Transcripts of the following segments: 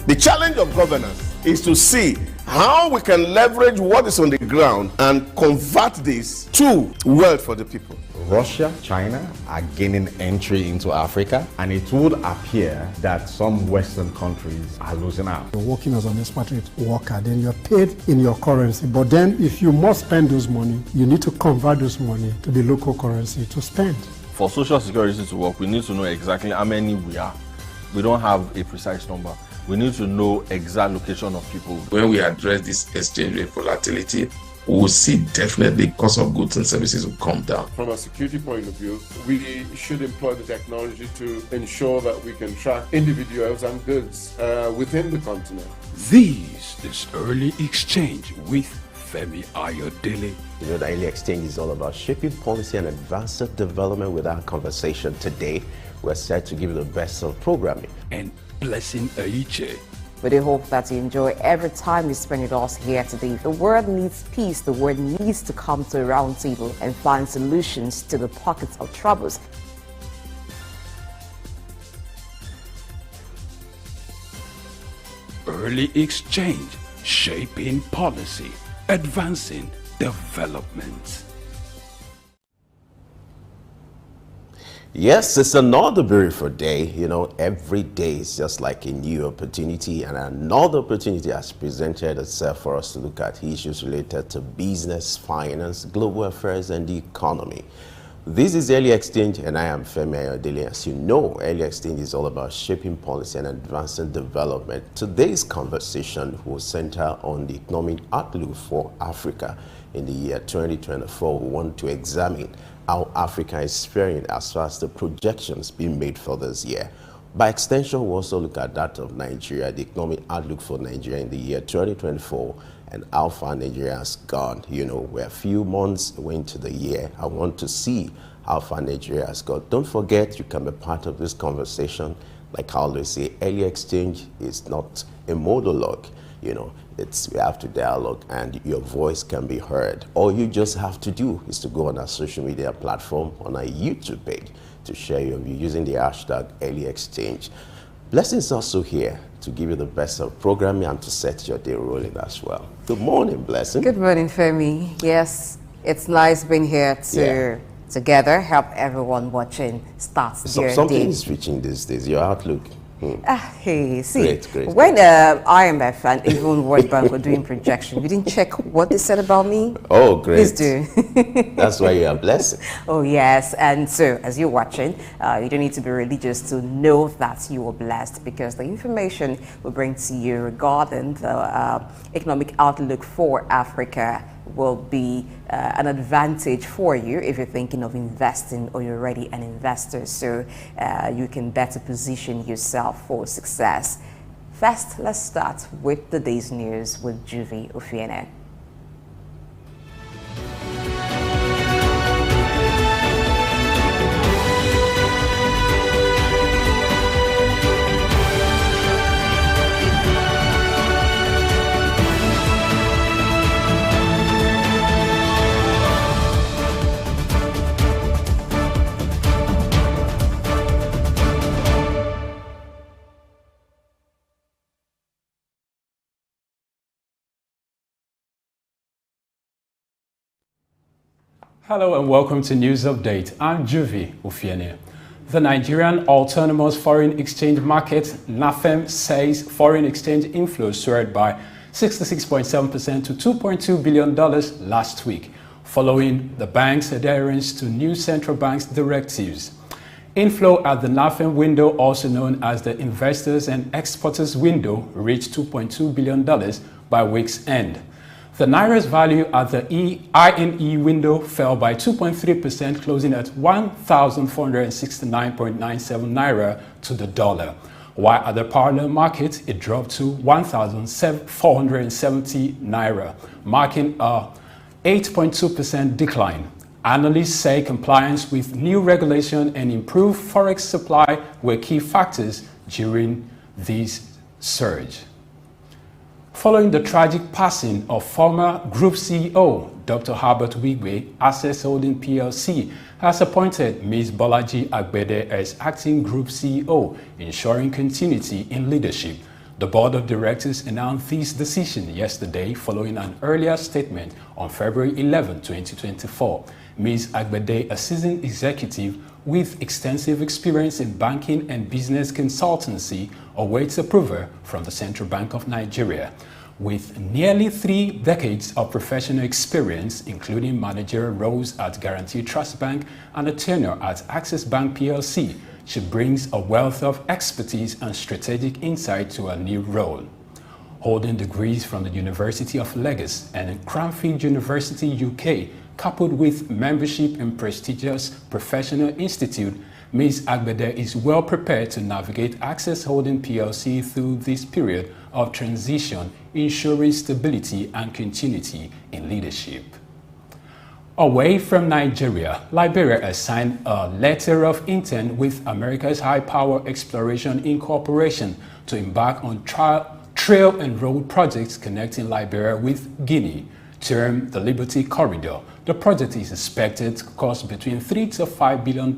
The challenge of governance is to see how we can leverage what is on the ground and convert this to wealth for the people. Russia, China are gaining entry into Africa, and it would appear that some Western countries are losing out. You're working as an expatriate worker, then you're paid in your currency. But then if you must spend those money, you need to convert those money to the local currency to spend. For Social Security to work, we need to know exactly how many we are. We don't have a precise number. We need to know exact location of people. When we address this exchange rate volatility, we will see definitely cost of goods and services will come down. From a security point of view, we should employ the technology to ensure that we can track individuals and goods within the continent. This is Early Exchange with Femi Ayodele. You know, the Early Exchange is all about shaping policy and advancing development. With our conversation today, we're set to give you the best of programming. And Blessing Aiche. We do hope that you enjoy every time you spend with us here today. The world needs peace. The world needs to come to a round table and find solutions to the pockets of troubles. Early Exchange, shaping policy, advancing development. Yes, it's another beautiful day. You know, every day is just like a new opportunity, and another opportunity has presented itself for us to look at issues related to business, finance, global affairs, and the economy. This is Early Exchange, and I am Femi Ayodele. As you know, Early Exchange is all about shaping policy and advancing development. Today's conversation will center on the economic outlook for Africa in the year 2024. We want to examine how Africa is faring as far as the projections being made for this year. By extension, we'll also look at that of Nigeria, the economic outlook for Nigeria in the year 2024, and how far Nigeria has gone. You know, we're a few months away into the year. I want to see how far Nigeria has gone. Don't forget, you can be part of this conversation. Like I always say, Early Exchange is not a monologue. You know, we have to dialogue, and your voice can be heard. All you just have to do is to go on our social media platform, on our YouTube page, to share your view using the hashtag Early Exchange. Blessing is also here to give you the best of programming and to set your day rolling as well. Good morning, Blessing. Good morning, Femi. Yes, it's nice being here to together help everyone watching start their day. Something is reaching these days. Your outlook. Hey, see, great. When IMF and even World Bank were doing projection, you didn't check what they said about me? Oh, great. Please do. That's why you are blessed. Oh, yes. And so, as you're watching, you don't need to be religious to know that you are blessed, because the information we bring to you regarding the economic outlook for Africa will be an advantage for you if you're thinking of investing or you're already an investor, so you can better position yourself for success. First, let's start with the day's news with Juvi Ofiene. Hello and welcome to News Update. I'm Juvi Ofiene. The Nigerian Autonomous Foreign Exchange Market, NAFEM, says foreign exchange inflows soared by 66.7% to $2.2 billion last week, following the bank's adherence to new central bank's directives. Inflow at the NAFEM window, also known as the Investors and Exporters window, reached $2.2 billion by week's end. The Naira's value at the INE window fell by 2.3%, closing at 1,469.97 Naira to the dollar, while at the parallel market it dropped to 1,470 Naira, marking a 8.2% decline. Analysts say compliance with new regulation and improved forex supply were key factors during this surge. Following the tragic passing of former Group CEO Dr. Herbert Wigwe, Access Holding PLC has appointed Ms. Bolaji Agbede as acting Group CEO, ensuring continuity in leadership. The board of directors announced this decision yesterday following an earlier statement on February 11, 2024. Ms. Agbede, a seasoned executive with extensive experience in banking and business consultancy, awaits approval from the Central Bank of Nigeria. With nearly 3 decades of professional experience, including managerial roles at Guarantee Trust Bank and a tenure at Access Bank PLC, she brings a wealth of expertise and strategic insight to her new role. Holding degrees from the University of Lagos and Cranfield University, UK, coupled with membership in prestigious professional institute, Ms. Agbede is well prepared to navigate Access Holding PLC through this period of transition, ensuring stability and continuity in leadership. Away from Nigeria, Liberia has signed a letter of intent with America's High Power Exploration Incorporation to embark on trail and road projects connecting Liberia with Guinea, termed the Liberty Corridor. The project is expected to cost between $3 to $5 billion.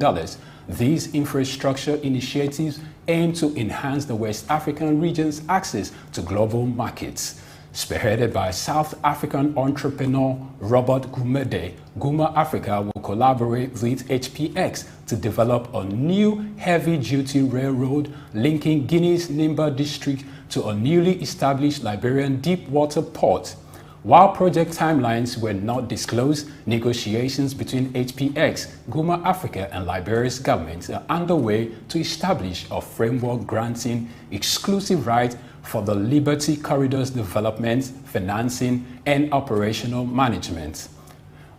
These infrastructure initiatives aim to enhance the West African region's access to global markets. Spearheaded by South African entrepreneur Robert Gumede, Guma Africa will collaborate with HPX to develop a new heavy-duty railroad linking Guinea's Nimba district to a newly established Liberian deep-water port. While project timelines were not disclosed, negotiations between HPX, Guma Africa and Liberia's governments are underway to establish a framework granting exclusive rights for the Liberty Corridor's development, financing, and operational management.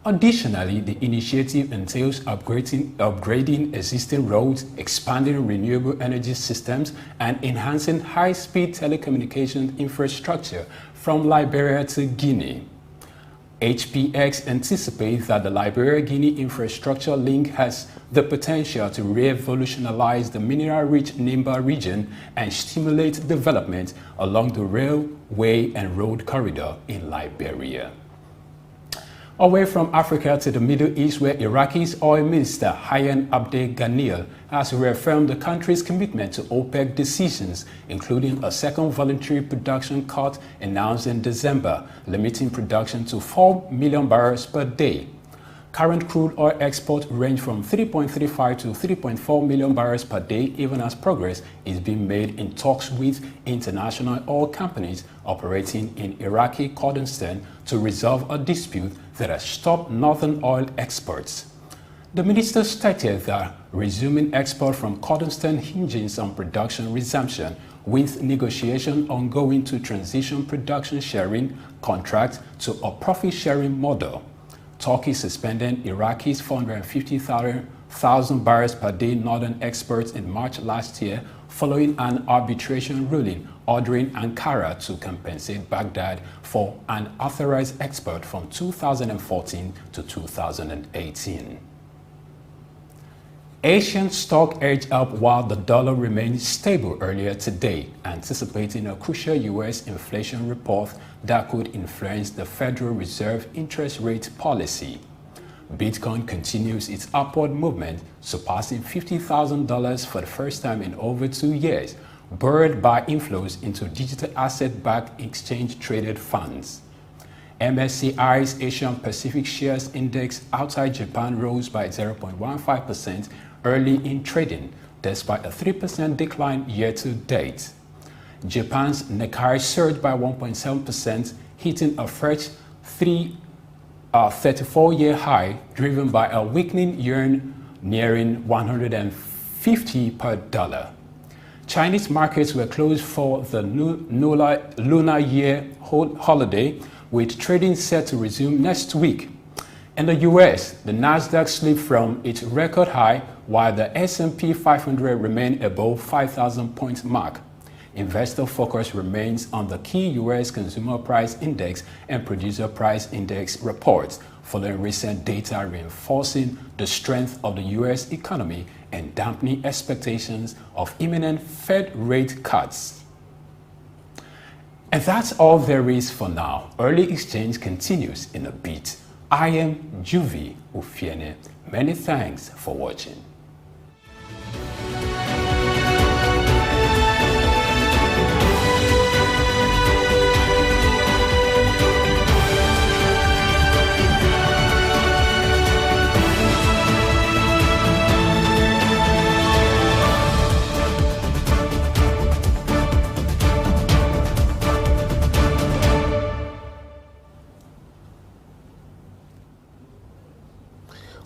Additionally, the initiative entails upgrading existing roads, expanding renewable energy systems, and enhancing high-speed telecommunications infrastructure from Liberia to Guinea. HPX anticipates that the Liberia-Guinea infrastructure link has the potential to revolutionize the mineral-rich Nimba region and stimulate development along the railway and road corridor in Liberia. Away from Africa to the Middle East, where Iraqi's oil minister Hayyan Abdel Ghaniyal has reaffirmed the country's commitment to OPEC decisions, including a second voluntary production cut announced in December, limiting production to 4 million barrels per day. Current crude oil exports range from 3.35 to 3.4 million barrels per day, even as progress is being made in talks with international oil companies operating in Iraqi Kurdistan to resolve a dispute that has stopped northern oil exports. The minister stated that resuming export from Kurdistan hinges on production resumption, with negotiation ongoing to transition production sharing contract to a profit-sharing model. Turkey suspended Iraqi's 450,000 barrels per day northern exports in March last year following an arbitration ruling ordering Ankara to compensate Baghdad for unauthorized export from 2014 to 2018. Asian stock edged up while the dollar remained stable earlier today, anticipating a crucial U.S. inflation report that could influence the Federal Reserve interest rate policy. Bitcoin continues its upward movement, surpassing $50,000 for the first time in over 2 years, buoyed by inflows into digital asset-backed exchange-traded funds. MSCI's Asian Pacific Shares Index outside Japan rose by 0.15% early in trading, despite a 3% decline year-to-date. Japan's Nikkei surged by 1.7%, hitting a fresh 34-year high, driven by a weakening yuan nearing 150 per dollar. Chinese markets were closed for the Lunar Year holiday, with trading set to resume next week. In the US, the Nasdaq slipped from its record high, while the S&P 500 remained above 5,000 point mark. Investor focus remains on the key US Consumer Price Index and Producer Price Index reports, following recent data reinforcing the strength of the US economy and dampening expectations of imminent Fed rate cuts. And that's all there is for now. Early exchange continues in a bit. I am Juvi Ufiene. Many thanks for watching.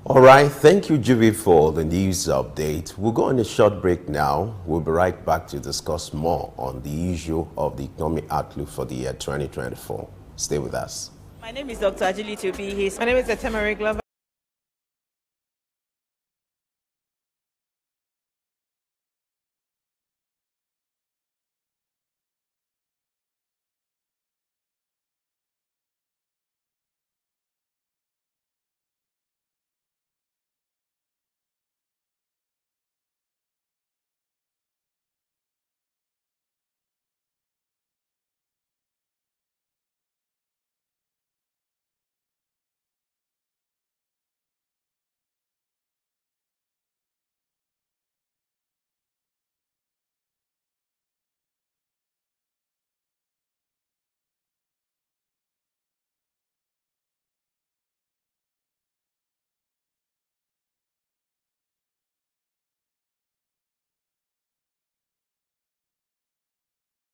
All right, thank you, Juvi, for the news update. We'll go on a short break now. We'll be right back to discuss more on the issue of the economic outlook for the year 2024. Stay with us. My name is Dr. Ajili Tobi. My name is Etemere Glover.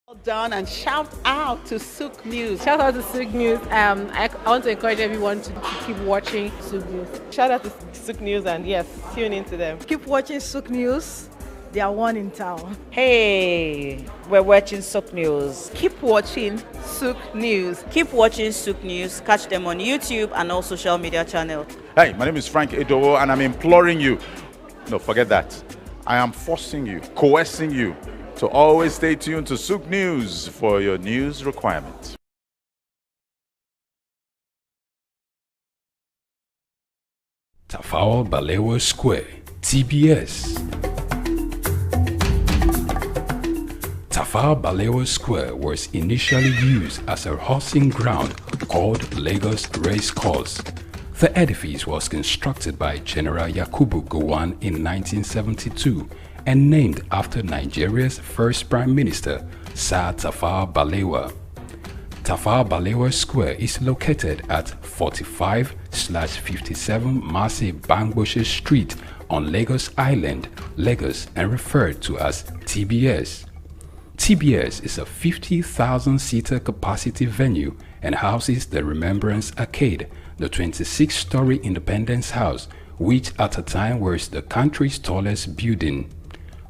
Well done, and shout out to Souq News. Shout out to Souq News. I want to encourage everyone to keep watching Souq News. Shout out to Souq News, and yes, tune into them. Keep watching Souq News. They are one in town. Hey, we're watching Souq News. Keep watching Souq News. Keep watching Souq News. Catch them on YouTube and all social media channels. Hey, my name is Frank Edowo, and I'm imploring you. No, forget that. I am forcing you, coercing you to always stay tuned to Souq News for your news requirements. Tafawa Balewa Square, TBS. Tafawa Balewa Square was initially used as a horsing ground called Lagos Race Course. The edifice was constructed by General Yakubu Gowon in 1972 and named after Nigeria's first Prime Minister, Sir Tafawa Balewa. Tafawa Balewa Square is located at 45/57 Mase Bangboshe Street on Lagos Island, Lagos, and referred to as TBS. TBS is a 50,000-seater capacity venue and houses the Remembrance Arcade, the 26-story Independence House, which at a time was the country's tallest building.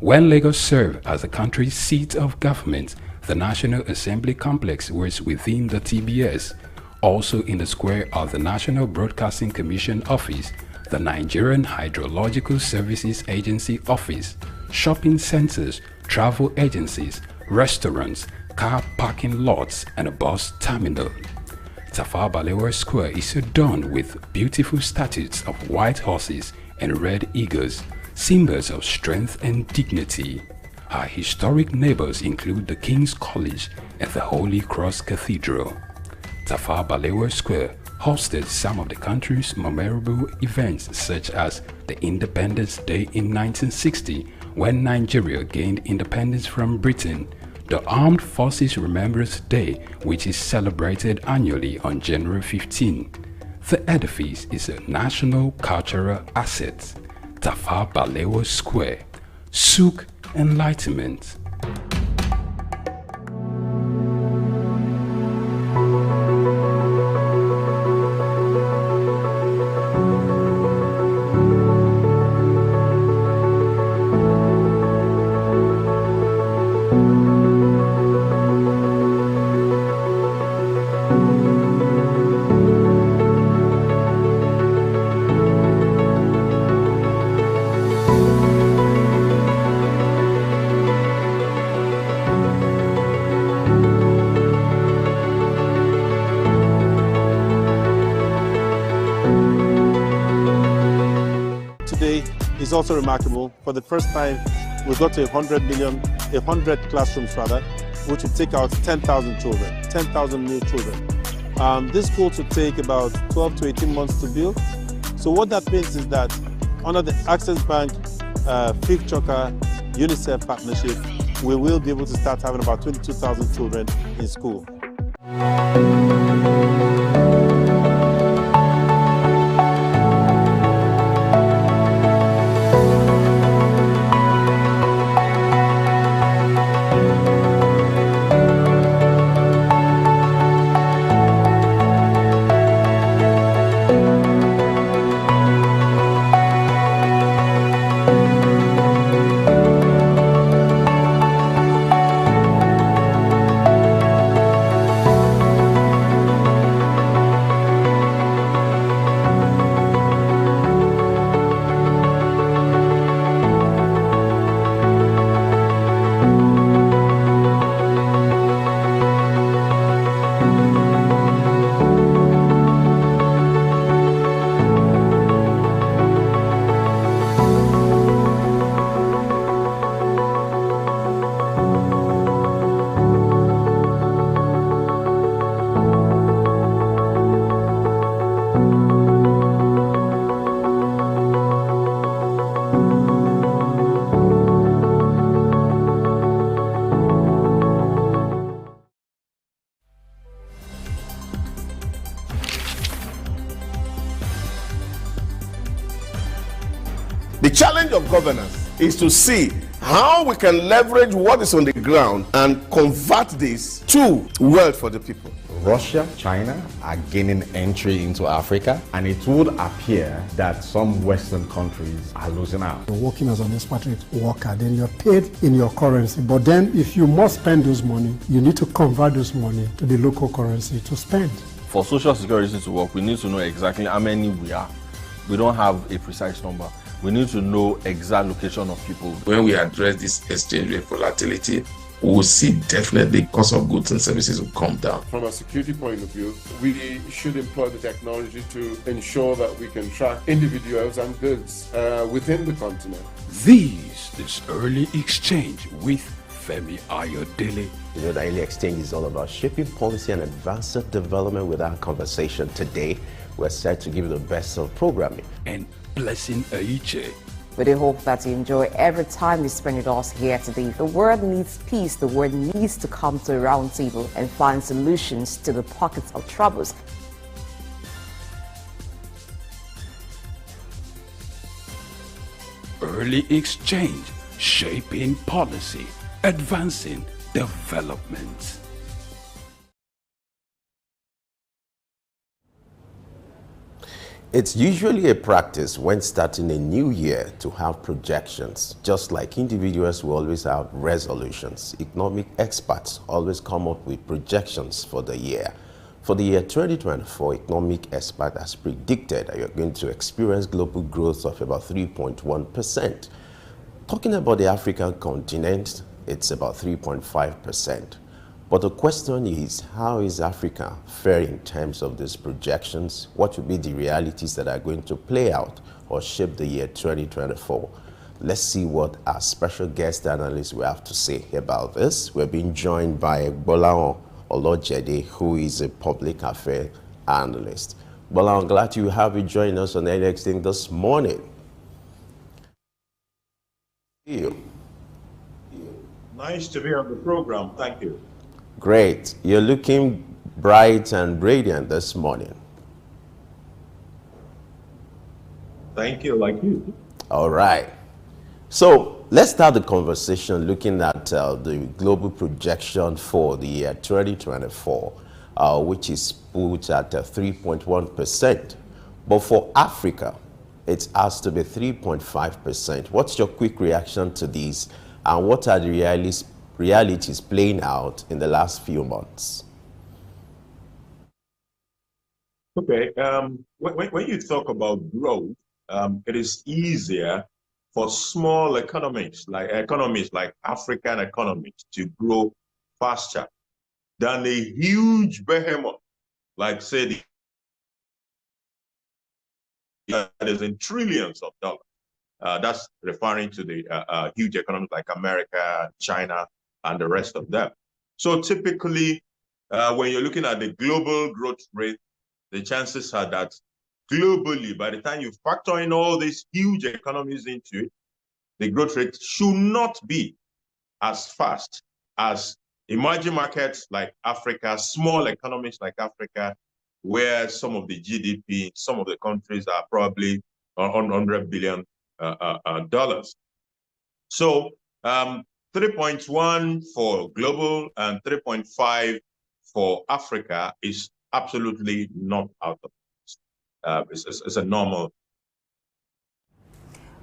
When Lagos served as the country's seat of government, the National Assembly Complex was within the TBS. Also in the square are the National Broadcasting Commission Office, the Nigerian Hydrological Services Agency Office, shopping centers, travel agencies, restaurants, car parking lots, and a bus terminal. Tafawa Balewa Square is adorned with beautiful statues of white horses and red eagles, symbols of strength and dignity. Our historic neighbors include the King's College and the Holy Cross Cathedral. Tafawa Balewa Square hosted some of the country's memorable events, such as the Independence Day in 1960, when Nigeria gained independence from Britain, the Armed Forces Remembrance Day, which is celebrated annually on January 15. The edifice is a national cultural asset. Tafawa Balewa Square, Souq Enlightenment. Is also remarkable. For the first time, we got to 100 classrooms rather, which would take out 10,000 children, 10,000 new children. This school should take about 12 to 18 months to build. So what that means is that under the Access Bank, Fifth Choker, UNICEF partnership, we will be able to start having about 22,000 children in school. The challenge of governance is to see how we can leverage what is on the ground and convert this to wealth for the people. Russia, China are gaining entry into Africa, and it would appear that some Western countries are losing out. You're working as an expatriate worker, then you're paid in your currency. But then if you must spend those money, you need to convert those money to the local currency to spend. For Social Security to work, we need to know exactly how many we are. We don't have a precise number. We need to know exact location of people. When we address this exchange rate volatility, we will see definitely cost of goods and services will come down. From a security point of view, we should employ the technology to ensure that we can track individuals and goods within the continent. This is Early Exchange with Femi Ayodele. You know, the Early Exchange is all about shaping policy and advancing development. With our conversation today, we're set to give you the best of programming. And Blessing Aiche. We do hope that you enjoy every time you spend with us here today. The world needs peace. The world needs to come to a round table and find solutions to the pockets of troubles. Early Exchange, shaping policy, advancing development. It's usually a practice when starting a new year to have projections. Just like individuals will always have resolutions, economic experts always come up with projections for the year. For the year 2024, economic expert has predicted that you're going to experience global growth of about 3.1%. Talking about the African continent, it's about 3.5%. But the question is, how is Africa faring in terms of these projections? What will be the realities that are going to play out or shape the year 2024? Let's see what our special guest analyst will have to say about this. We're being joined by Bolaon Olojede, who is a public affairs analyst. Bolaon, I'm glad to have you join us on the next thing this morning. Nice to be on the program. Thank you. Great. You're looking bright and radiant this morning. Thank you, like you. All right. So let's start the conversation looking at the global projection for the year 2024, which is put at 3.1%. But for Africa, it has to be 3.5%. What's your quick reaction to this, and what are the realities playing out in the last few months? Okay, when you talk about growth, it is easier for small economies like African economies to grow faster than a huge behemoth like, say, that is in trillions of dollars. That's referring to the huge economies like America, China, and the rest of them. So typically, when you're looking at the global growth rate, the chances are that globally, by the time you factor in all these huge economies into it, the growth rate should not be as fast as emerging markets like Africa, small economies like Africa, where some of the GDP, some of the countries are probably $100 billion. So 3.1 for global and 3.5 for Africa is absolutely not out of place. It's a normal.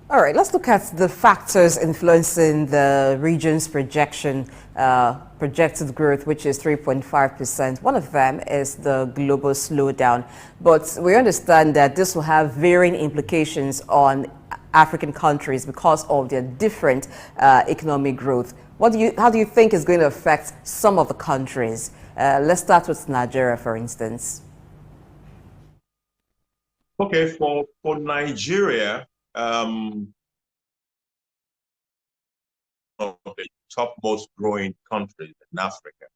All right, let's look at the factors influencing the region's projected growth, which is 3.5%. One of them is the global slowdown. But we understand that this will have varying implications on African countries because of their different economic growth. How do you think is going to affect some of the countries? Let's start with Nigeria, for instance. Okay, for Nigeria, one of the topmost growing countries in Africa,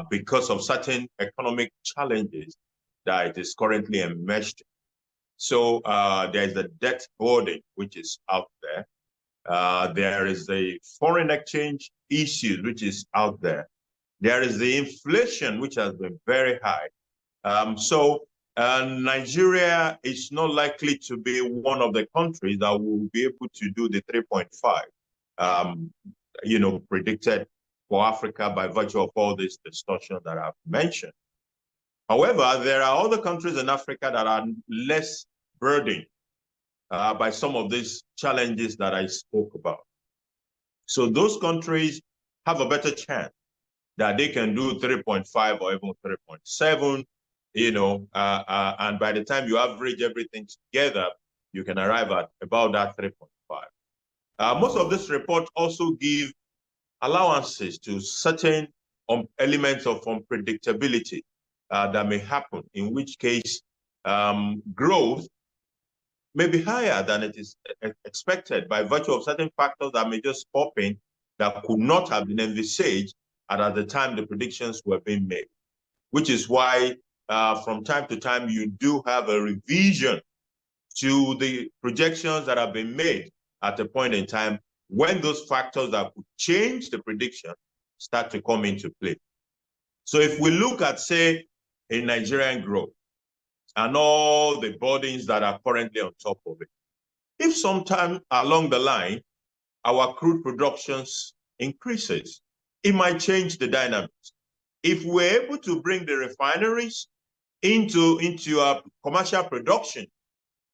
because of certain economic challenges that it is currently enmeshed in. So there is the debt burden, which is out there. There is the foreign exchange issue, which is out there. There is the inflation, which has been very high. So And Nigeria is not likely to be one of the countries that will be able to do the 3.5, predicted for Africa by virtue of all this distortion that I've mentioned. However, there are other countries in Africa that are less burdened by some of these challenges that I spoke about. So those countries have a better chance that they can do 3.5 or even 3.7, and by the time you average everything together, you can arrive at about that 3.5. Most of this report also give allowances to certain elements of unpredictability that may happen, in which case growth may be higher than it is expected by virtue of certain factors that may just pop in that could not have been envisaged at the time the predictions were being made, which is why from time to time you do have a revision to the projections that have been made at a point in time when those factors that could change the prediction start to come into play. So if we look at, say, a Nigerian growth and all the burdens that are currently on top of it, if sometime along the line our crude productions increases, it might change the dynamics. If we're able to bring the refineries into our commercial production,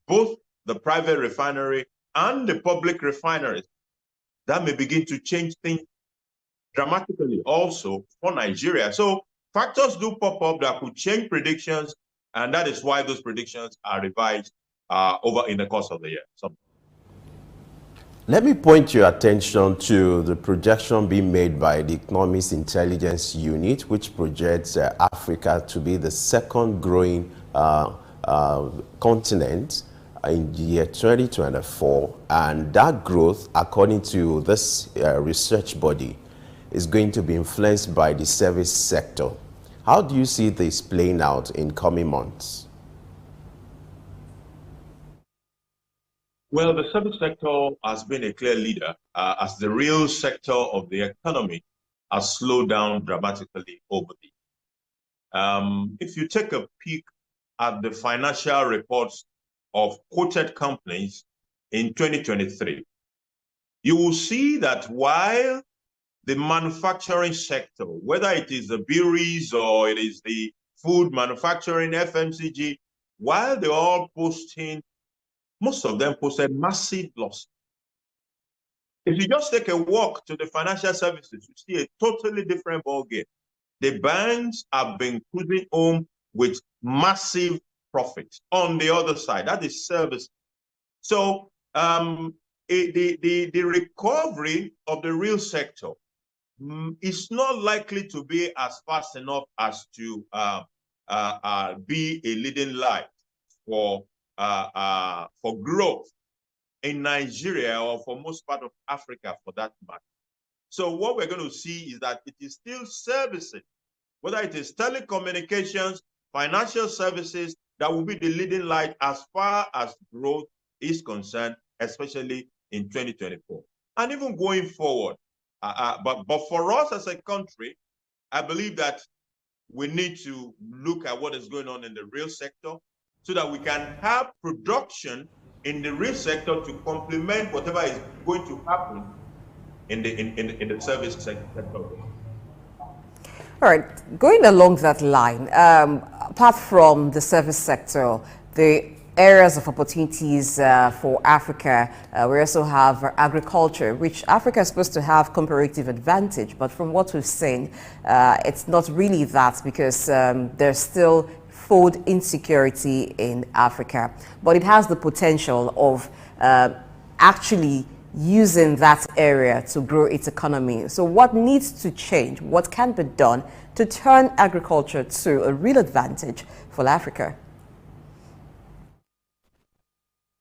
both the private refinery and the public refineries, that may begin to change things dramatically also for Nigeria. So factors do pop up that could change predictions, and that is why those predictions are revised over in the course of the year. So, let me point your attention to the projection being made by the Economics Intelligence Unit, which projects Africa to be the second growing continent in the year 2024. And that growth, according to this research body, is going to be influenced by the service sector. How do you see this playing out in coming months? Well, the service sector has been a clear leader as the real sector of the economy has slowed down dramatically over the years. If you take a peek at the financial reports of quoted companies in 2023, you will see that while the manufacturing sector, whether it is the breweries or it is the food manufacturing, FMCG, while they're all posting, most of them posted massive loss. If you just take a walk to the financial services, you see a totally different ballgame. The banks have been cruising home with massive profits. On the other side, that is service. So the recovery of the real sector is not likely to be as fast enough as to be a leading light for growth in Nigeria or for most part of Africa for that matter. So what we're going to see is that it is still services, whether it is telecommunications, financial services, that will be the leading light as far as growth is concerned, especially in 2024. And even going forward, but for us as a country, I believe that we need to look at what is going on in the real sector so that we can have production in the real sector to complement whatever is going to happen in the service sector. All right, going along that line, apart from the service sector, the areas of opportunities for Africa, we also have agriculture, which Africa is supposed to have comparative advantage. But from what we've seen, it's not really that, because there's still food insecurity in Africa. But it has the potential of actually using that area to grow its economy. So what needs to change? What can be done to turn agriculture to a real advantage for Africa?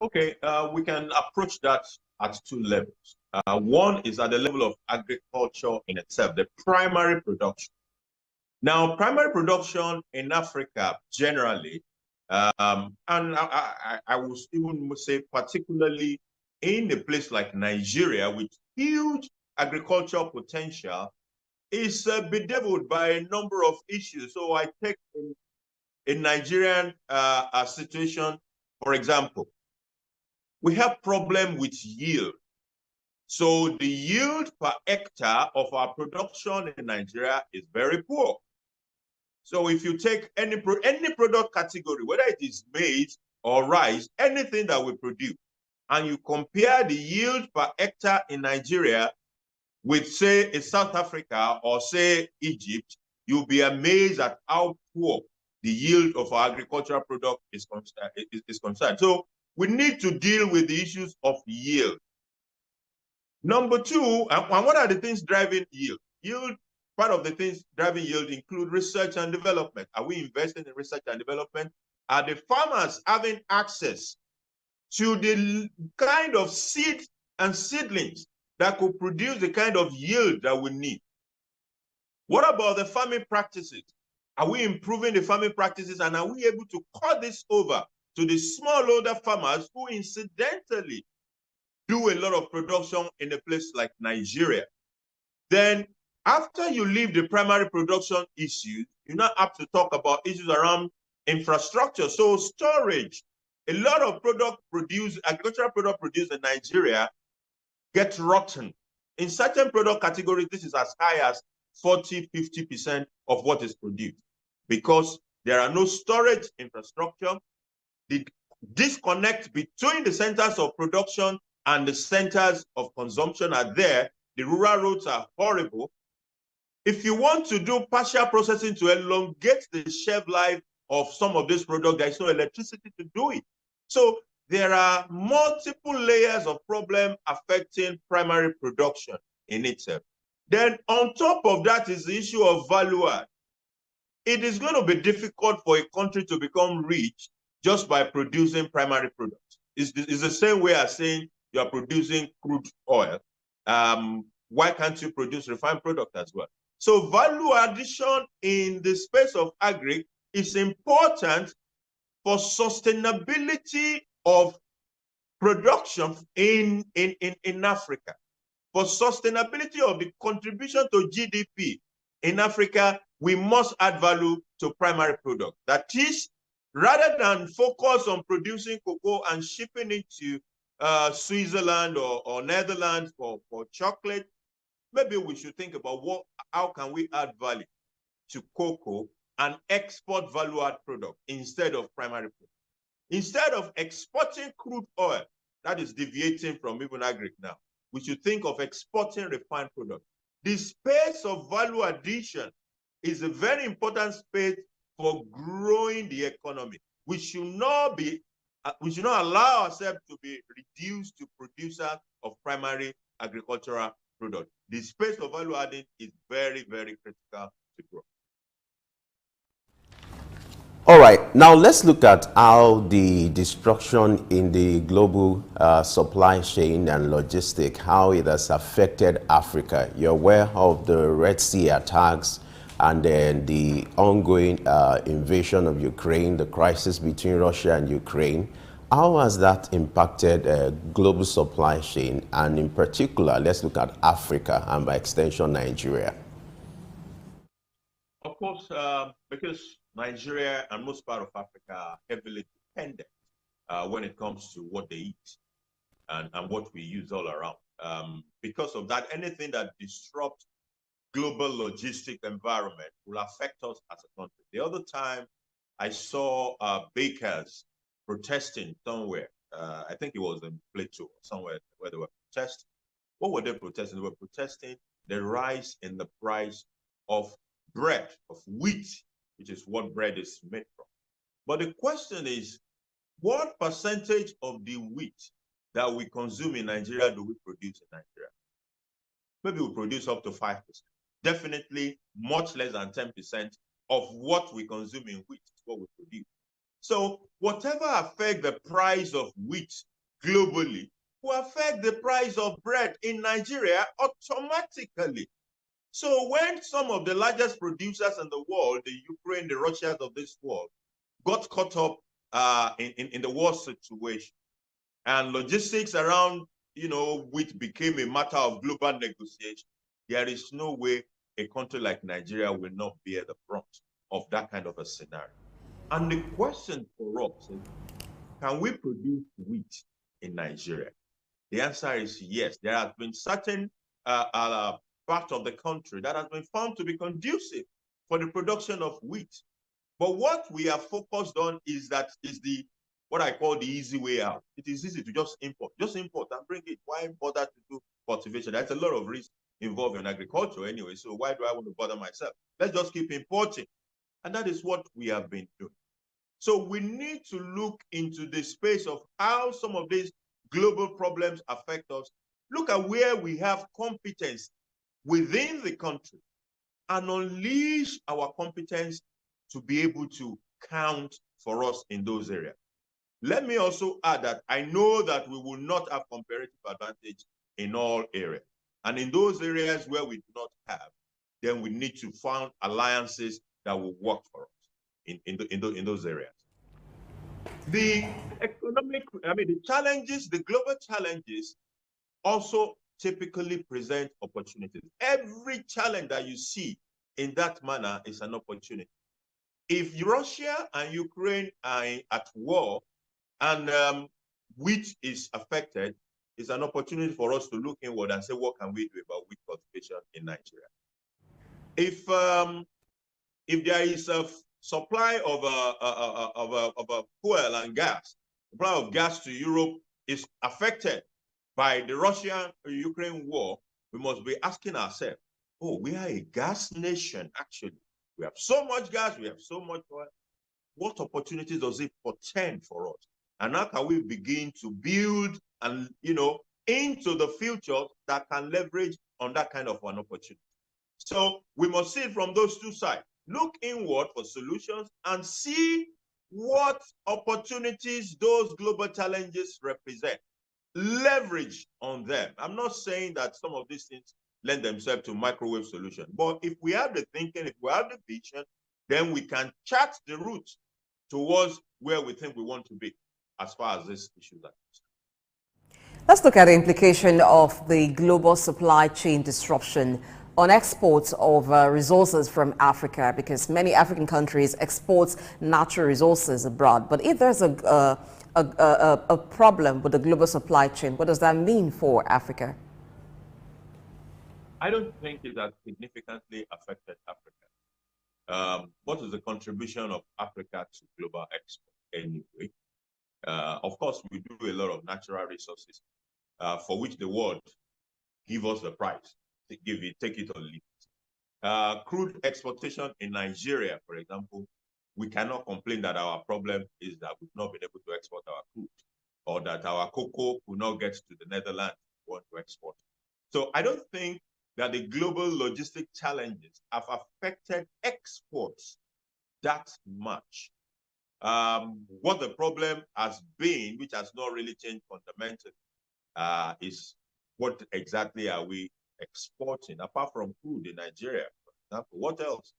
Okay, we can approach that at two levels. One is at the level of agriculture in itself, the primary production. Now, primary production in Africa generally, and I would even say particularly in a place like Nigeria with huge agricultural potential, is bedeviled by a number of issues. So I take in Nigerian situation, for example, we have problem with yield. So the yield per hectare of our production in Nigeria is very poor. So if you take any product category, whether it is maize or rice, anything that we produce, and you compare the yield per hectare in Nigeria with, say, a South Africa or, say, Egypt, you'll be amazed at how poor the yield of our agricultural product is concerned. So we need to deal with the issues of yield. Number two, and what are the things driving yield? Part of the things driving yield include research and development. Are we investing in research and development? Are the farmers having access to the kind of seed and seedlings that could produce the kind of yield that we need? What about the farming practices? Are we improving the farming practices, and are we able to cut this over to the smallholder farmers who incidentally do a lot of production in a place like Nigeria? Then after you leave the primary production issues, you now have to talk about issues around infrastructure. So storage. A lot of agricultural product produced in Nigeria get rotten. In certain product categories, this is as high as 40–50% of what is produced, because there are no storage infrastructure. The disconnect between the centers of production and the centers of consumption are there. The rural roads are horrible. If you want to do partial processing to elongate the shelf life of some of this product, there is no electricity to do it. So there are multiple layers of problem affecting primary production in itself. Then on top of that is the issue of value add. It is going to be difficult for a country to become rich just by producing primary products. It's the same way as saying you are producing crude oil. Why can't you produce refined product as well? So value addition in the space of agri is important for sustainability of production in Africa, for sustainability of the contribution to GDP in Africa. We must add value to primary product. That is, rather than focus on producing cocoa and shipping it to Switzerland or Netherlands for chocolate, maybe we should think about how can we add value to cocoa and export value-add product instead of primary product. Instead of exporting crude oil, that is deviating from even agri now, we should think of exporting refined product. The space of value addition is a very important space for growing the economy. We should not allow ourselves to be reduced to producers of primary agricultural product. The space of value adding is very, very critical to grow. All right, now let's look at how the destruction in the global supply chain and logistic, how it has affected Africa. You're aware of the Red Sea attacks and then the ongoing invasion of Ukraine, the crisis between Russia and Ukraine. How has that impacted global supply chain? And in particular, let's look at Africa and by extension, Nigeria. Of course, because Nigeria and most part of Africa are heavily dependent when it comes to what they eat and what we use all around. Because of that, anything that disrupts global logistic environment will affect us as a country. The other time I saw bakers protesting somewhere. I think it was in Plateau, somewhere where they were protesting. What were they protesting? They were protesting the rise in the price of bread, of wheat, which is what bread is made from. But the question is, what percentage of the wheat that we consume in Nigeria do we produce in Nigeria? Maybe we produce up to 5%. Definitely much less than 10% of what we consume in wheat is what we produce. So whatever affects the price of wheat globally will affect the price of bread in Nigeria automatically. So when some of the largest producers in the world, the Ukraine, the Russians of this world, got caught up in the war situation, and logistics around, wheat became a matter of global negotiation, there is no way a country like Nigeria will not bear the brunt of that kind of a scenario. And the question for us is, can we produce wheat in Nigeria? The answer is yes. There has been certain part of the country that has been found to be conducive for the production of wheat. But what we are focused on is what I call the easy way out. It is easy to just import and bring it. Why bother to do cultivation? There's a lot of risk involved in agriculture anyway. So why do I want to bother myself? Let's just keep importing. And that is what we have been doing. So we need to look into the space of how some of these global problems affect us. Look at where we have competence within the country and unleash our competence to be able to count for us in those areas. Let me also add that I know that we will not have comparative advantage in all areas. And in those areas where we do not have, then we need to find alliances that will work for us in those areas. The the global challenges also typically present opportunities. Every challenge that you see in that manner is an opportunity. If Russia and Ukraine are at war and wheat is affected, it's an opportunity for us to look inward and say, what can we do about wheat cultivation in Nigeria? If there is a supply of fuel and gas, supply of gas to Europe is affected by the Russia-Ukraine war, we must be asking ourselves, oh, we are a gas nation, actually. We have so much gas, we have so much oil. What opportunities does it portend for us? And how can we begin to build and, into the future that can leverage on that kind of an opportunity? So we must see it from those two sides. Look inward for solutions and see what opportunities those global challenges represent. Leverage on them. I'm not saying that some of these things lend themselves to microwave solution, but if we have the thinking, if we have the vision, then we can chart the route towards where we think we want to be as far as this issue is concerned. Let's look at the implication of the global supply chain disruption on exports of resources from Africa, because many African countries export natural resources abroad. But if there's a problem with the global supply chain, what does that mean for Africa? I don't think it has significantly affected Africa. What is the contribution of Africa to global export anyway? Of course, we do a lot of natural resources for which the world give us the price. Take it or leave it. Crude exportation in Nigeria, for example, we cannot complain that our problem is that we've not been able to export our crude, or that our cocoa will not get to the Netherlands we want to export. So I don't think that the global logistic challenges have affected exports that much. What the problem has been, which has not really changed fundamentally, is what exactly are we exporting apart from crude in Nigeria, for example? What else?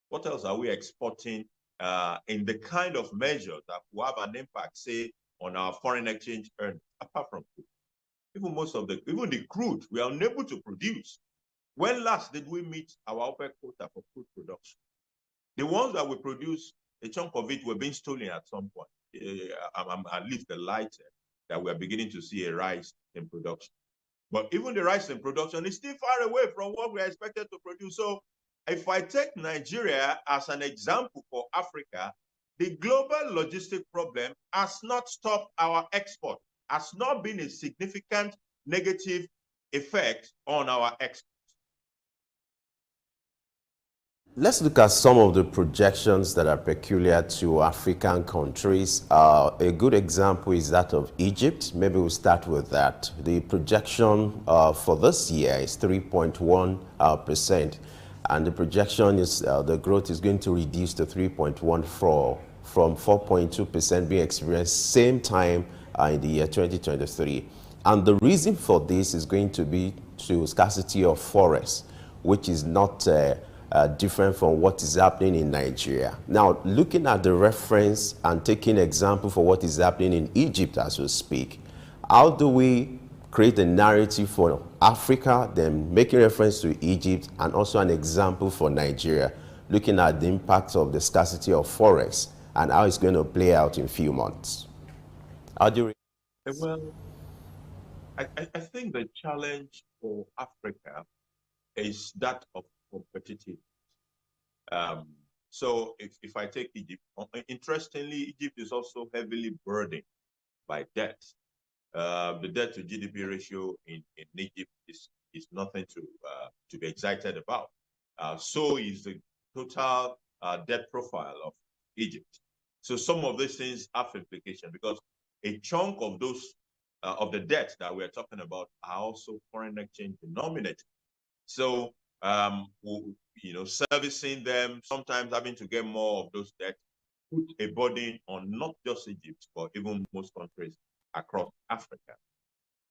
What else are we exporting in the kind of measure that will have an impact, say, on our foreign exchange earnings, apart from crude? Even the crude, we are unable to produce. When last did we meet our OPEC quota for crude production? The ones that we produce, a chunk of it were being stolen at some point. At least the lighter that we are beginning to see a rise in production. But even the rise in production is still far away from what we are expected to produce. So if I take Nigeria as an example for Africa, the global logistic problem has not stopped our export, has not been a significant negative effect on our export. Let's look at some of the projections that are peculiar to African countries. A good example is that of Egypt. Maybe we'll start with that. The projection for this year is 3.1%, and the projection is the growth is going to reduce to 3.14 from 4.2% being experienced same time in the year 2023. And the reason for this is going to be to scarcity of forests, which is not different from what is happening in Nigeria. Now, looking at the reference and taking example for what is happening in Egypt as we speak, how do we create a narrative for Africa, then making reference to Egypt, and also an example for Nigeria, looking at the impact of the scarcity of forests and how it's going to play out in a few months. How do you Well, I think the challenge for Africa is that of competitive. Um, so if I take Egypt, interestingly, Egypt is also heavily burdened by debt. The debt to GDP ratio in Egypt is nothing to be excited about. So is the total debt profile of Egypt. So some of these things have implication because a chunk of those of the debt that we're talking about are also foreign exchange denominated. So servicing them, sometimes having to get more of those debts, put a burden on not just Egypt, but even most countries across Africa.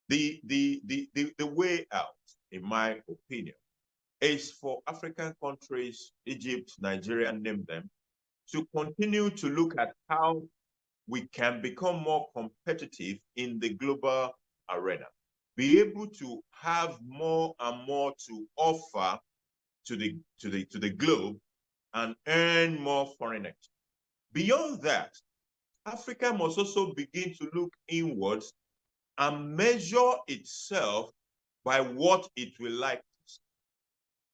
The way out, in my opinion, is for African countries, Egypt, Nigeria, name them, to continue to look at how we can become more competitive in the global arena, be able to have more and more to offer to the globe and earn more foreign exchange. Beyond that, Africa must also begin to look inwards and measure itself by what it will like to see.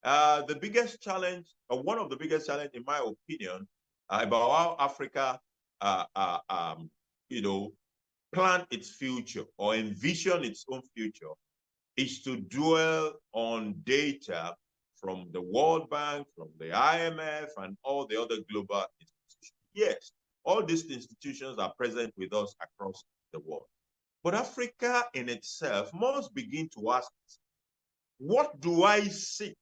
The biggest challenge, or one of the biggest challenge, in my opinion, about how Africa, plan its future or envision its own future, is to dwell on data from the World Bank, from the IMF, and all the other global institutions. Yes, all these institutions are present with us across the world. But Africa in itself must begin to ask, what do I seek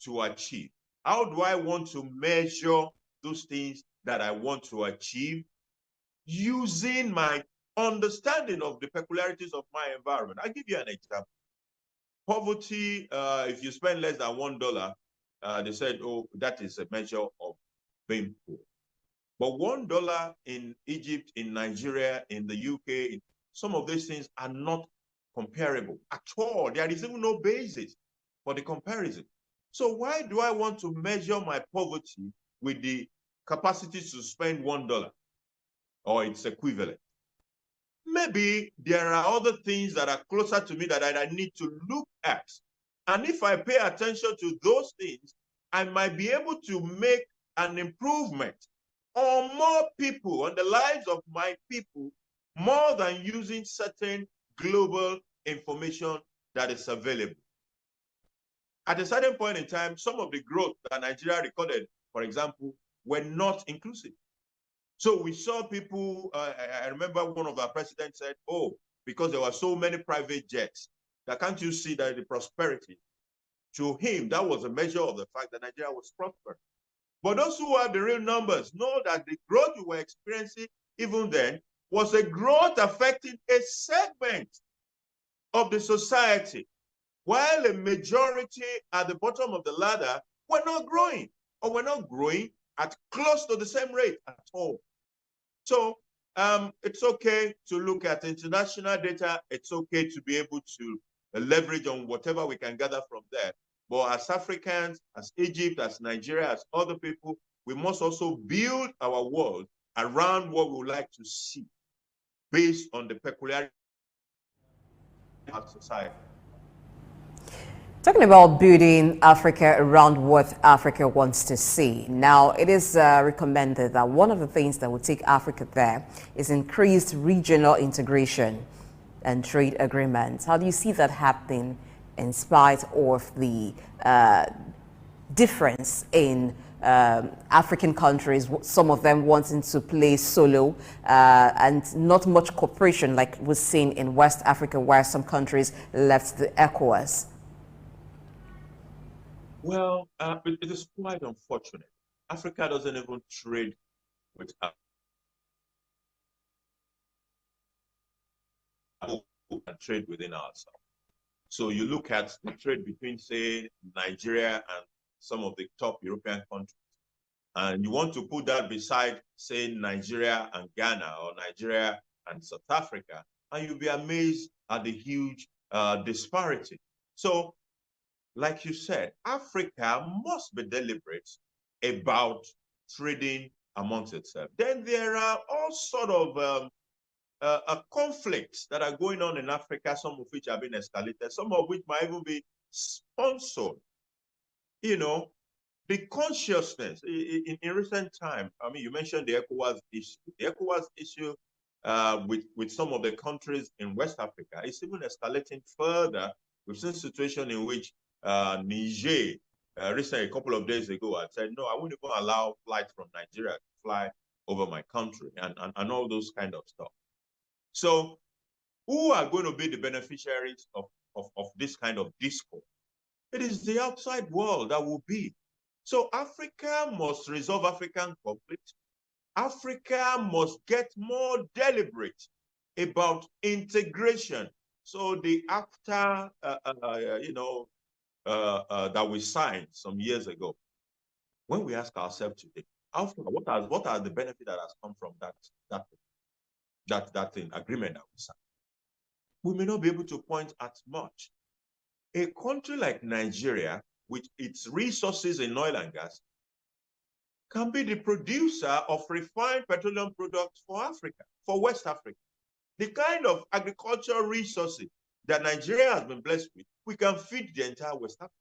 to achieve? How do I want to measure those things that I want to achieve using my understanding of the peculiarities of my environment? I'll give you an example. Poverty, if you spend less than $1, they said, oh, that is a measure of being poor. But $1 in Egypt, in Nigeria, in the UK, some of these things are not comparable at all. There is even no basis for the comparison. So why do I want to measure my poverty with the capacity to spend $1 or its equivalent? Maybe there are other things that are closer to me that I need to look at. And if I pay attention to those things, I might be able to make an improvement on more people, on the lives of my people, more than using certain global information that is available. At a certain point in time, some of the growth that Nigeria recorded, for example, were not inclusive. So we saw people, I remember one of our presidents said, oh, because there were so many private jets, that can't you see that the prosperity? To him, that was a measure of the fact that Nigeria was prosperous. But those who have the real numbers know that the growth we were experiencing even then was a growth affecting a segment of the society, while a majority at the bottom of the ladder were not growing, or were not growing at close to the same rate at all. So it's okay to look at international data. It's okay to be able to leverage on whatever we can gather from there. But as Africans, as Egypt, as Nigeria, as other people, we must also build our world around what we would like to see based on the peculiarity of our society. Talking about building Africa around what Africa wants to see. Now, it is recommended that one of the things that will take Africa there is increased regional integration and trade agreements. How do you see that happening in spite of the difference in African countries, some of them wanting to play solo and not much cooperation like was seen in West Africa, where some countries left the ECOWAS? Well, it is quite unfortunate. Africa doesn't even trade with and trade within ourselves. So you look at the trade between, say, Nigeria and some of the top European countries, and you want to put that beside, say, Nigeria and Ghana, or Nigeria and South Africa, and you'll be amazed at the huge disparity. So, like you said, Africa must be deliberate about trading amongst itself. Then there are all sort of conflicts that are going on in Africa, some of which have been escalated, some of which might even be sponsored. You know, the consciousness in recent time, I mean, you mentioned the ECOWAS issue. The ECOWAS issue with some of the countries in West Africa is even escalating further. We've seen a situation in which Niger, recently, a couple of days ago, had said, no, I won't even allow flights from Nigeria to fly over my country and all those kind of stuff. So who are going to be the beneficiaries of this kind of discourse? It is the outside world that will be. So Africa must resolve African conflict. Africa must get more deliberate about integration. So the ACTA, that we signed some years ago, when we ask ourselves today, what are the benefits that has come from that agreement that we signed? We may not be able to point at much. A country like Nigeria, with its resources in oil and gas, can be the producer of refined petroleum products for Africa, for West Africa. The kind of agricultural resources that Nigeria has been blessed with, we can feed the entire West Africa.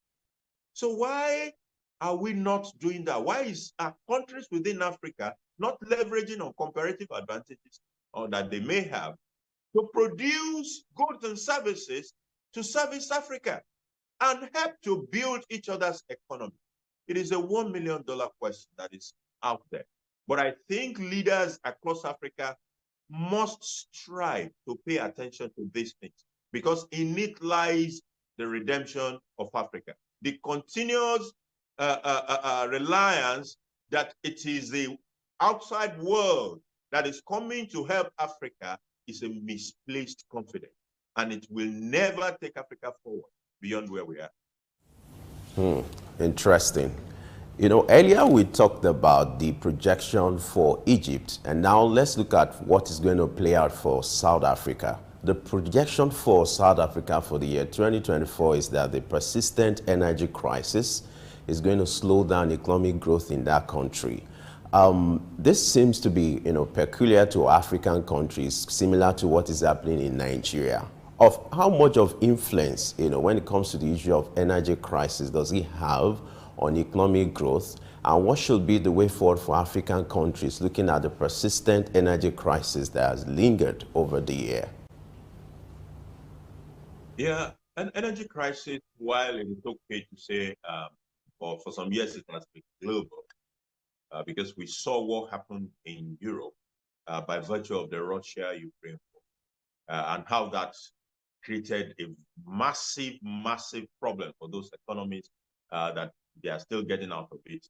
So why are we not doing that? Why is our countries within Africa not leveraging on comparative advantages that they may have to produce goods and services to service Africa and help to build each other's economy? It is a $1 million question that is out there. But I think leaders across Africa must strive to pay attention to these things, because in it lies the redemption of Africa. The continuous reliance that it is the outside world that is coming to help Africa is a misplaced confidence, and it will never take Africa forward beyond where we are. Interesting. You know, earlier we talked about the projection for Egypt, and now let's look at what is going to play out for South Africa. The projection for South Africa for the year 2024 is that the persistent energy crisis is going to slow down economic growth in that country. This seems to be, peculiar to African countries, similar to what is happening in Nigeria. Of how much of influence, when it comes to the issue of energy crisis, does it have on economic growth, and what should be the way forward for African countries looking at the persistent energy crisis that has lingered over the year? Yeah, an energy crisis, while it is okay to say, for some years it has been global, because we saw what happened in Europe by virtue of the Russia-Ukraine war, and how that created a massive, massive problem for those economies that they are still getting out of it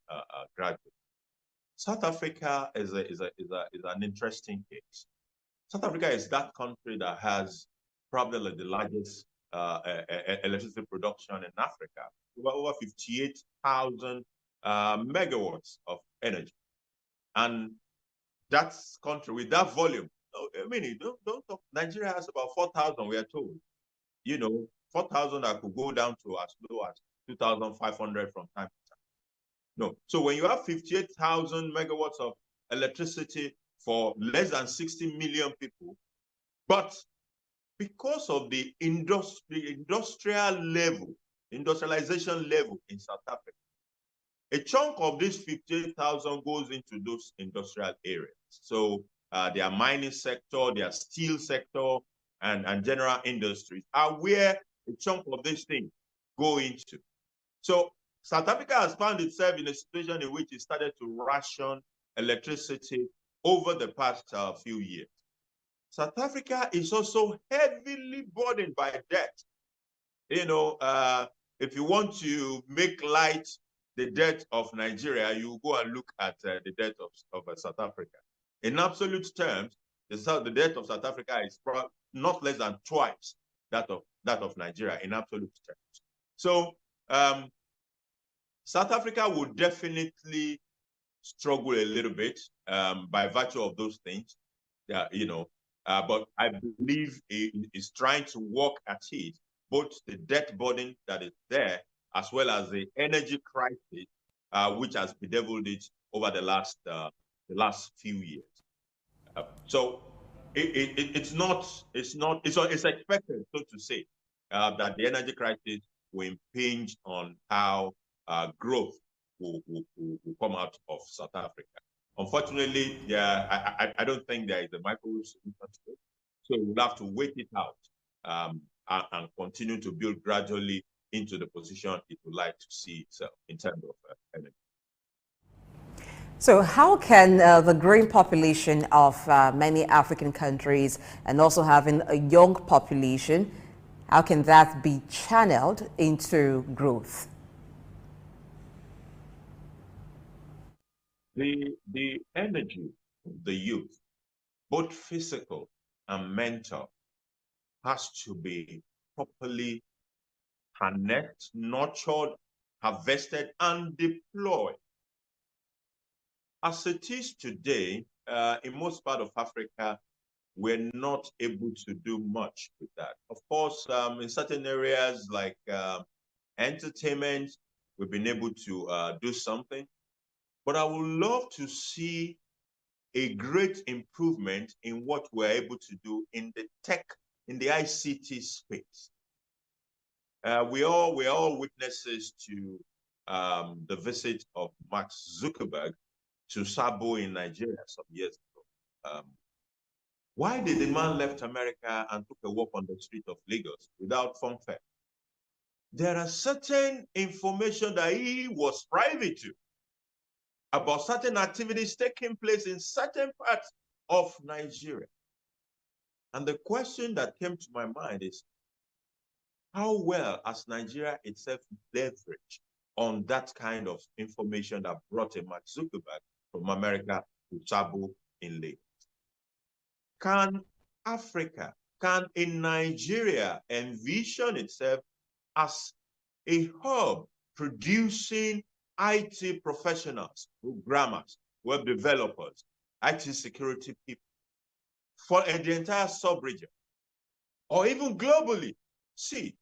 gradually. South Africa is an interesting case. South Africa is that country that has probably the largest electricity production in Africa, over 58,000 megawatts of energy. And that country with that volume, I mean, don't talk. Nigeria has about 4,000, we are told. 4,000 that could go down to as low as 2,500 from time to time. No. So when you have 58,000 megawatts of electricity for less than 60 million people, but because of the industrialization level in South Africa, a chunk of this 58,000 goes into those industrial areas. So their mining sector, their steel sector, and general industries are where a chunk of this thing go into. So South Africa has found itself in a situation in which it started to ration electricity over the past few years. South Africa is also heavily burdened by debt. If you want to make light the debt of Nigeria, you go and look at the debt of South Africa. In absolute terms, the debt of South Africa is not less than twice that of Nigeria in absolute terms. So South Africa would definitely struggle a little bit by virtue of those things, but I believe it is trying to work at it, both the debt burden that is there, as well as the energy crisis, which has bedeviled it over the last the last few years. So it's expected, so to say, that the energy crisis will impinge on how growth will come out of South Africa. Unfortunately, I don't think there is a microwave solution to it. So we'll have to wait it out and continue to build gradually into the position it would like to see itself in terms of energy. So how can the growing population of many African countries and also having a young population, how can that be channeled into growth? The energy of the youth, both physical and mental, has to be properly harnessed, nurtured, harvested, and deployed. As it is today, in most part of Africa, we're not able to do much with that. Of course, in certain areas like entertainment, we've been able to do something. But I would love to see a great improvement in what we're able to do in the tech, in the ICT space. We're all witnesses to the visit of Mark Zuckerberg to Souq in Nigeria some years ago. Why did the man left America and took a walk on the street of Lagos without fanfare? There are certain information that he was privy to about certain activities taking place in certain parts of Nigeria. And the question that came to my mind is, how well has Nigeria itself leveraged on that kind of information that brought a Mark Zuckerberg from America to Souq in Lagos? Can Africa, can in Nigeria envision itself as a hub producing IT professionals, programmers, web developers, IT security people for the entire sub-region, or even globally? See,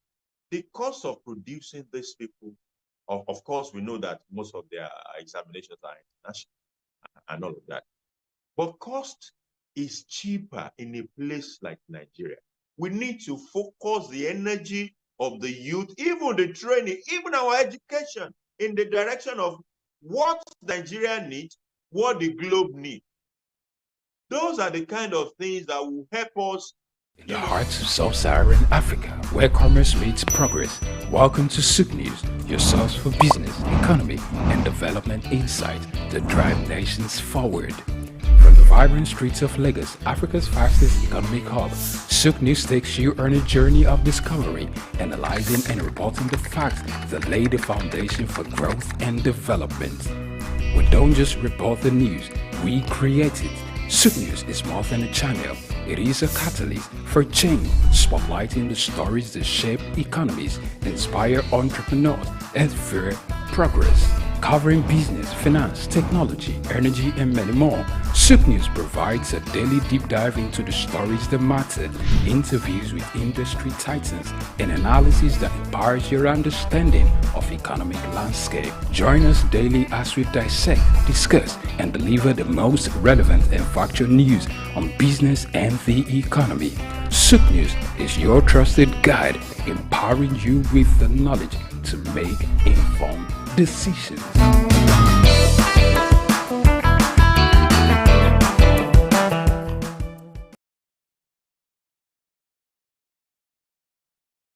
the cost of producing these people, of course, we know that most of their examinations are international and all of that. But cost is cheaper in a place like Nigeria. We need to focus the energy of the youth, even the training, even our education, in the direction of what Nigeria needs, what the globe needs. Those are the kind of things that will help us. In the heart of sub-Saharan Africa, where commerce meets progress. Welcome to Souq News, your source for business, economy, and development insight that drive nations forward. From the vibrant streets of Lagos, Africa's fastest economic hub, Souq News takes you on a journey of discovery, analyzing and reporting the facts that lay the foundation for growth and development. We don't just report the news, we create it. Souq News is more than a channel. It is a catalyst for change, spotlighting the stories that shape economies, inspire entrepreneurs, and fuel progress. Covering business, finance, technology, energy, and many more, Souq News provides a daily deep dive into the stories that matter, interviews with industry titans, and analysis that empowers your understanding of economic landscape. Join us daily as we dissect, discuss, and deliver the most relevant and factual news on business and the economy. Souq News is your trusted guide, empowering you with the knowledge to make informed decisions.